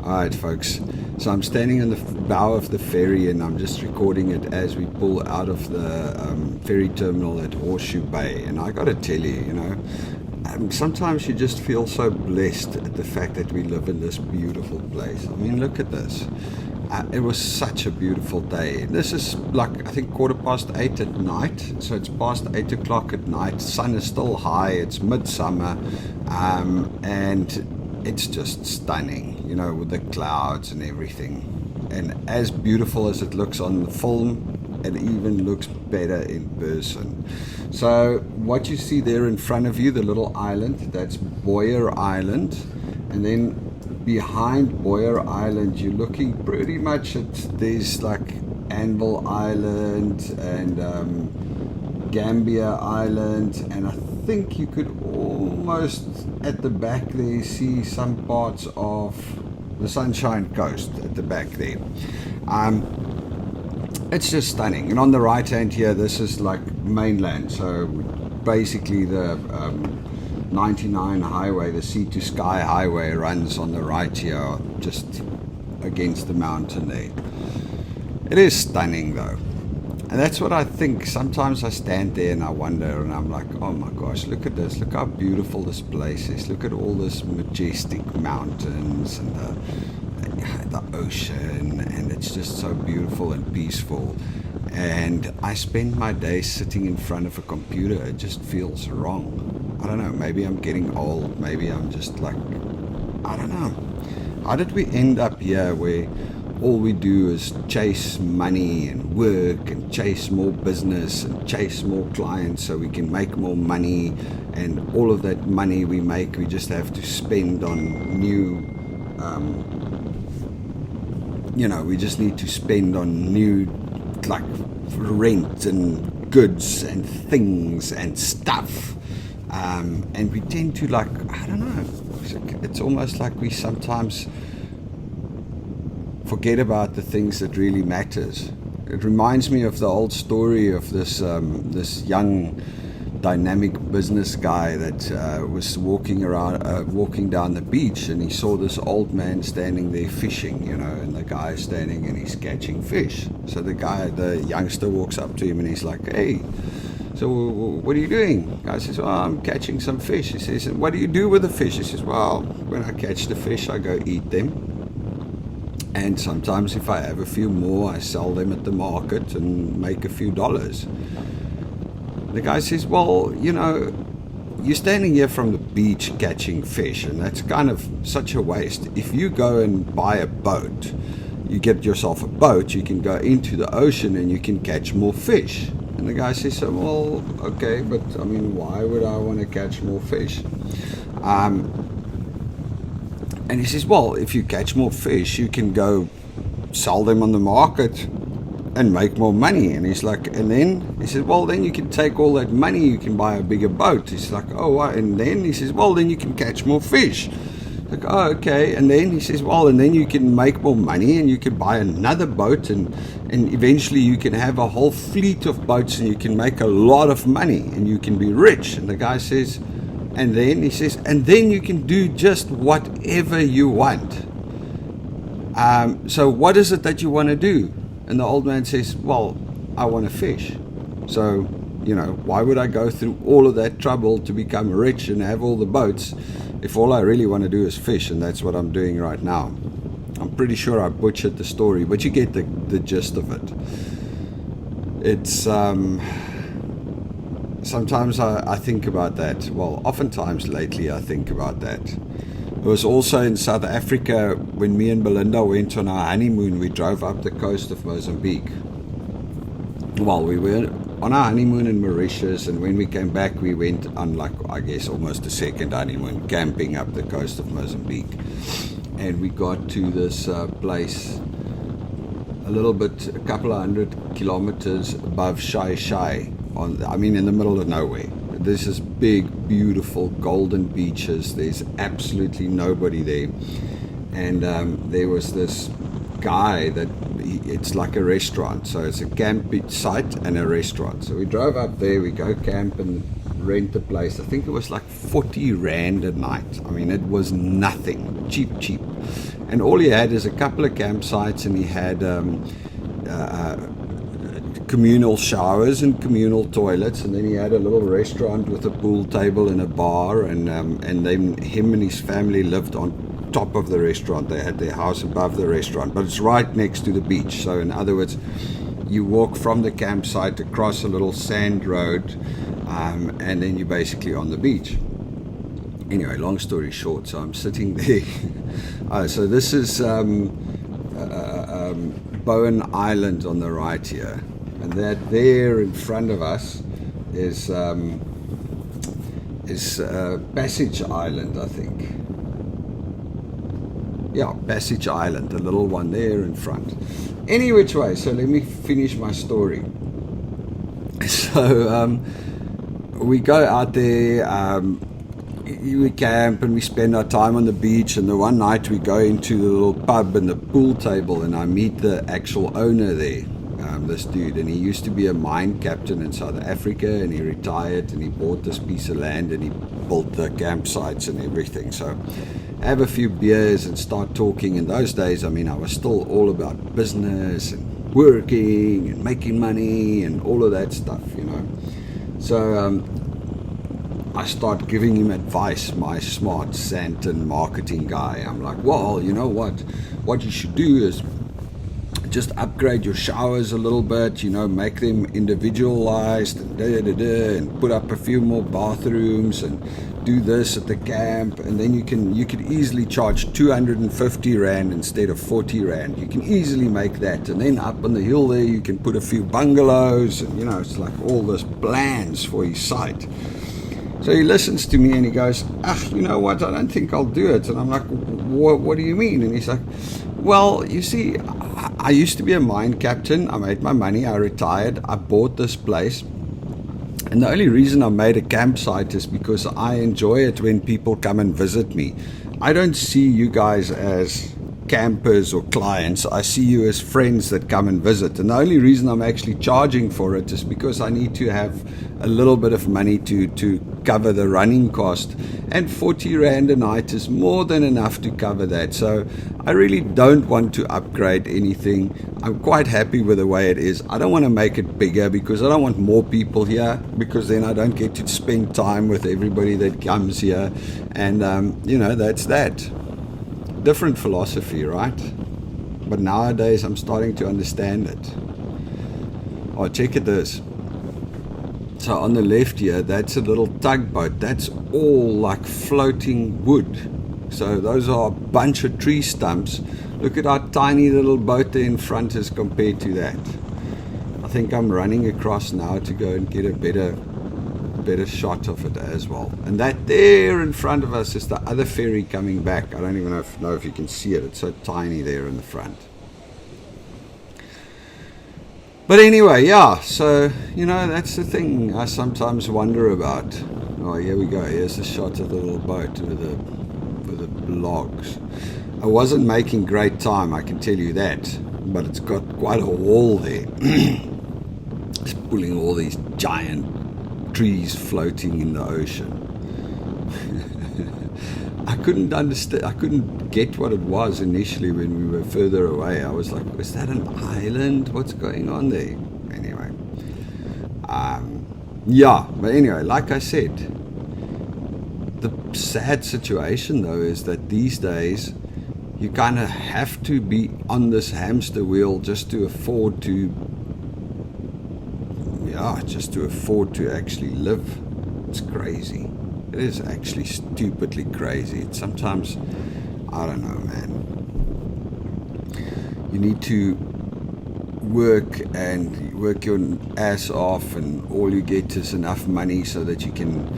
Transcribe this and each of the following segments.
Alright folks, so I'm standing in the bow of the ferry and I'm just recording it as we pull out of the ferry terminal at Horseshoe Bay. And I gotta tell you, sometimes you just feel so blessed at the fact that we live in this beautiful place. I mean, look at this. It was such a beautiful day. This is like, I think 8:15 at night, so it's past 8 o'clock at night. Sun is still high, it's midsummer, and it's just stunning, with the clouds and everything. And as beautiful as it looks on the film, it even looks better in person. So what you see there in front of you, the little island, that's Boyer Island. And then behind Boyer Island, you're looking pretty much at, there's like Anvil Island and Gambia Island, and I think you could almost at the back there see some parts of the Sunshine Coast at the back there. It's just stunning. And on the right hand here, this is like mainland, so basically the 99 highway, the Sea to Sky highway, runs on the right here, just against the mountain there. It is stunning though. And that's what I think. Sometimes I stand there and I wonder, and I'm like, oh my gosh, look at this. Look how beautiful this place is. Look at all this majestic mountains and the ocean, and it's just so beautiful and peaceful. And I spend my days sitting in front of a computer. It just feels wrong. I don't know, maybe I'm getting old. Maybe I'm just like, I don't know. How did we end up here where all we do is chase money and work and chase more business and chase more clients so we can make more money, and all of that money we make we just have to spend on new we just need to spend on new, like, rent and goods and things and stuff, and we tend to, like, I don't know, it's almost like we sometimes forget about the things that really matters. It reminds me of the old story of this young dynamic business guy that was walking down the beach, and he saw this old man standing there fishing, and the guy is standing and he's catching fish. So the youngster walks up to him and he's like, hey, so what are you doing? The guy says, well, I'm catching some fish. He says, what do you do with the fish? He says, well, when I catch the fish, I go eat them. And sometimes if I have a few more, I sell them at the market and make a few dollars. The guy says, well, you're standing here from the beach catching fish, and that's kind of such a waste. If you go and buy a boat, you get yourself a boat, you can go into the ocean and you can catch more fish. And the guy says, well, okay, but I mean, why would I want to catch more fish? And he says, well, if you catch more fish, you can go sell them on the market and make more money. And he's like, and then he says, well, then you can take all that money, you can buy a bigger boat. He's like, oh, what? And then he says, well, then you can catch more fish. Like, oh, okay. And then he says, well, and then you can make more money and you can buy another boat, and eventually you can have a whole fleet of boats and you can make a lot of money and you can be rich. And the guy says, and then he says, and then you can do just whatever you want. So what is it that you want to do? And the old man says, well, I want to fish. So, why would I go through all of that trouble to become rich and have all the boats if all I really want to do is fish? And that's what I'm doing right now. I'm pretty sure I butchered the story, but you get the gist of it. It's sometimes I think about that. Well, oftentimes lately I think about that. It was also in South Africa when me and Belinda went on our honeymoon. We drove up the coast of Mozambique. Well, we were on our honeymoon in Mauritius, and when we came back, we went on, like, I guess almost a second honeymoon, camping up the coast of Mozambique. And we got to this place a couple of 100 kilometers above Shai, in the middle of nowhere. There's this big, beautiful golden beaches. There's absolutely nobody there. And there was this guy it's like a restaurant. So it's a camp site and a restaurant. So we drove up there, we go camp and rent a place. I think it was like 40 Rand a night. I mean, it was nothing. Cheap. and all he had is a couple of campsites, and he had communal showers and communal toilets, and then he had a little restaurant with a pool table and a bar, and then him and his family lived on top of the restaurant. They had their house above the restaurant, but it's right next to the beach. So in other words, you walk from the campsite across a little sand road, and then you're basically on the beach. Anyway, long story short, so I'm sitting there. So this is Bowen Island on the right here, and that there in front of us is Passage Island, I think. Yeah, Passage Island, the little one there in front. Any which way, so let me finish my story. So we go out there, we camp and we spend our time on the beach, and the one night we go into the little pub and the pool table, and I meet the actual owner there, this dude, and he used to be a mine captain in South Africa, and he retired, and he bought this piece of land and he built the campsites and everything. So have a few beers and start talking. In those days, I mean, I was still all about business and working and making money and all of that stuff, you know. So I start giving him advice, my smart Santon marketing guy. I'm like, well, you know what you should do is just upgrade your showers a little bit, you know, make them individualized and and put up a few more bathrooms and do this at the camp, and then you could easily charge 250 Rand instead of 40 Rand. You can easily make that, and then up on the hill there you can put a few bungalows, and you know, it's like all this plans for his site. So he listens to me and he goes, you know what, I don't think I'll do it. And I'm like, what do you mean? And he's like, well, you see, I used to be a mine captain. I made my money. I retired. I bought this place. And the only reason I made a campsite is because I enjoy it when people come and visit me. I don't see you guys as campers or clients. I see you as friends that come and visit, and the only reason I'm actually charging for it is because I need to have a little bit of money to cover the running cost, and 40 Rand a night is more than enough to cover that. So I really don't want to upgrade anything. I'm quite happy with the way it is. I don't want to make it bigger because I don't want more people here, because then I don't get to spend time with everybody that comes here, and you know, that's that. Different philosophy, right? But nowadays I'm starting to understand it. Oh, check it this. So on the left here, that's a little tugboat. That's all like floating wood. So those are a bunch of tree stumps. Look at our tiny little boat there in front as compared to that. I think I'm running across now to go and get a better shot of it as well. And that there in front of us is the other ferry coming back. I don't even know if you can see it. It's so tiny there in the front. But anyway, yeah, so, you know, that's the thing I sometimes wonder about. Oh, here we go. Here's a shot of the little boat with the logs. I wasn't making great time, I can tell you that. But it's got quite a wall there. It's pulling all these giant trees floating in the ocean. I couldn't understand. I couldn't get what it was initially when we were further away. I was like, is that an island? What's going on there? Anyway, yeah. But anyway, like I said, the sad situation though is that these days you kind of have to be on this hamster wheel just to afford to. Just to afford to actually live. It's crazy. It is actually stupidly crazy. It's sometimes, I don't know, man. You need to work your ass off, and all you get is enough money so that you can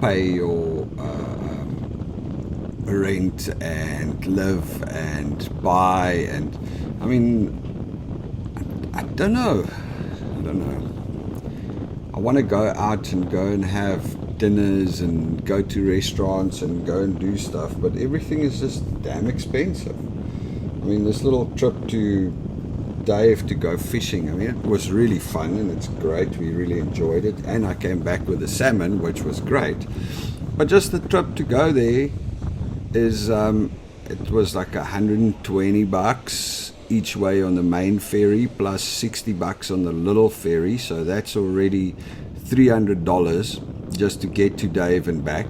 pay your rent and live and buy. And I mean, I don't know. I want to go out and go and have dinners and go to restaurants and go and do stuff, but everything is just damn expensive. I mean, this little trip to Dave to go fishing, I mean, it was really fun and it's great. We really enjoyed it, and I came back with a salmon, which was great. But just the trip to go there is it was like $120 each way on the main ferry, plus $60 on the little ferry. So that's already $300 just to get to Dave and back.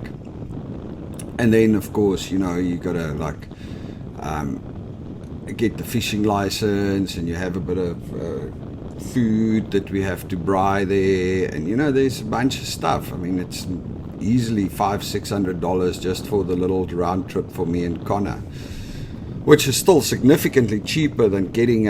And then, of course, you know, you gotta like get the fishing license, and you have a bit of food that we have to buy there, and you know, there's a bunch of stuff. I mean, it's easily $500-600 just for the little round trip for me and Connor, which is still significantly cheaper than getting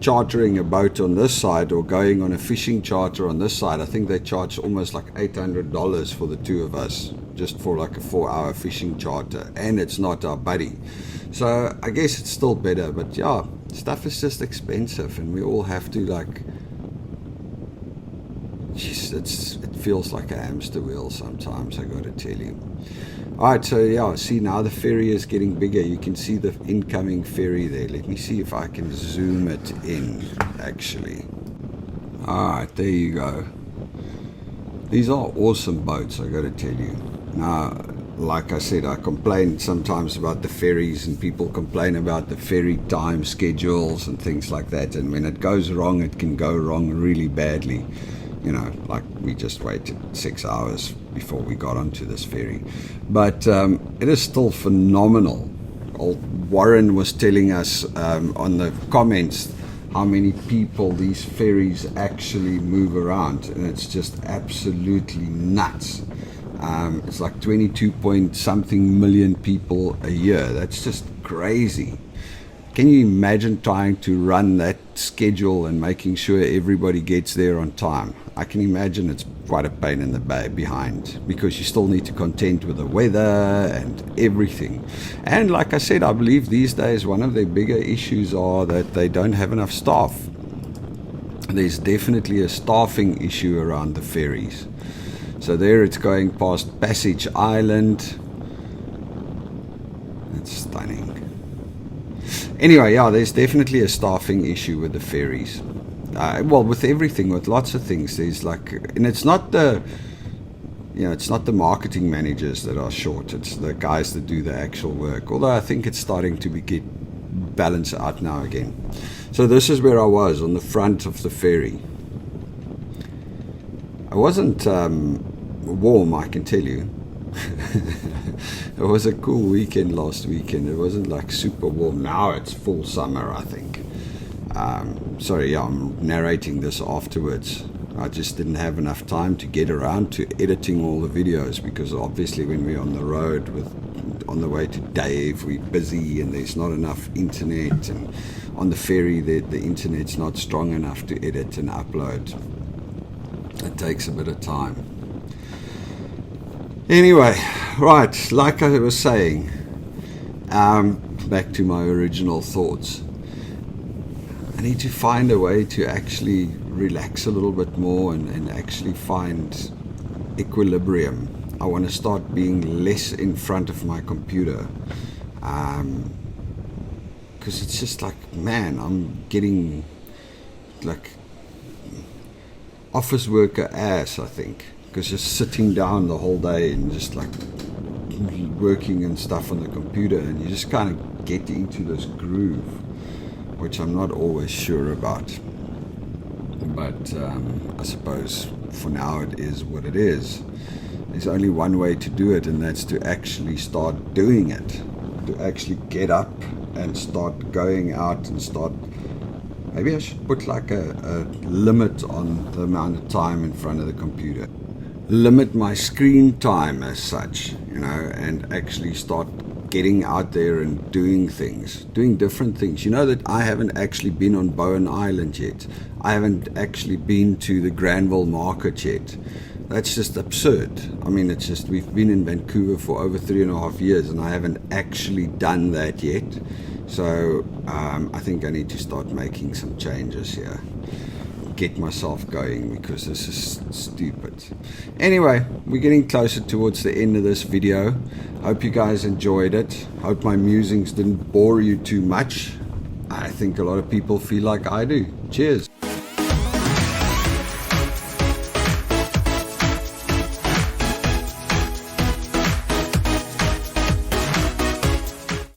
chartering a boat on this side or going on a fishing charter on this side. I think they charge almost like $800 for the two of us, just for like a 4-hour fishing charter, and it's not our buddy. So I guess it's still better, but yeah, stuff is just expensive, and we all have to like, it feels like a hamster wheel sometimes, I gotta tell you. Alright, so yeah, see, now the ferry is getting bigger. You can see the incoming ferry there. Let me see if I can zoom it in, actually. Alright, there you go. These are awesome boats, I gotta tell you. Now, like I said, I complain sometimes about the ferries, and people complain about the ferry time schedules and things like that, and when it goes wrong, it can go wrong really badly. You know, like we just waited 6 hours before we got onto this ferry. But it is still phenomenal. Old Warren was telling us on the comments how many people these ferries actually move around, and it's just absolutely nuts. It's like 22 point something million people a year. That's just crazy. Can you imagine trying to run that schedule and making sure everybody gets there on time? I can imagine it's quite a pain in the behind, because you still need to contend with the weather and everything. And like I said, I believe these days one of their bigger issues are that they don't have enough staff. There's definitely a staffing issue around the ferries. So there it's going past Passage Island. It's stunning. Anyway, yeah, there's definitely a staffing issue with the ferries. Well, with everything, with lots of things, there's like, and it's not the, you know, it's not the marketing managers that are short. It's the guys that do the actual work. Although I think it's starting to get balanced out now again. So this is where I was, on the front of the ferry. I wasn't warm, I can tell you. It was a cool weekend last weekend. It wasn't like super warm. Now it's full summer, I think. Sorry, yeah, I'm narrating this afterwards. I just didn't have enough time to get around to editing all the videos, because obviously when we're on the road on the way to Dave, we're busy and there's not enough internet, and on the ferry the internet's not strong enough to edit and upload. It takes a bit of time. Anyway, right, like I was saying, back to my original thoughts. I need to find a way to actually relax a little bit more and actually find equilibrium. I want to start being less in front of my computer, because it's just like, man, I'm getting like office worker ass, I think, because just sitting down the whole day and just like working and stuff on the computer, and you just kind of get into this groove, which I'm not always sure about. But I suppose for now it is what it is. There's only one way to do it, and that's to actually start doing it. To actually get up and start going out and start. Maybe I should put like a limit on the amount of time in front of the computer. Limit my screen time as such, you know, and actually start getting out there and doing things, doing different things. You know that I haven't actually been on Bowen Island yet. I haven't actually been to the Granville Market yet. That's just absurd. I mean, it's just, we've been in Vancouver for over 3.5 years and I haven't actually done that yet. So I think I need to start making some changes here. Get myself going, because this is stupid. Anyway, we're getting closer towards the end of this video. Hope you guys enjoyed it. Hope my musings didn't bore you too much. I think a lot of people feel like I do. Cheers.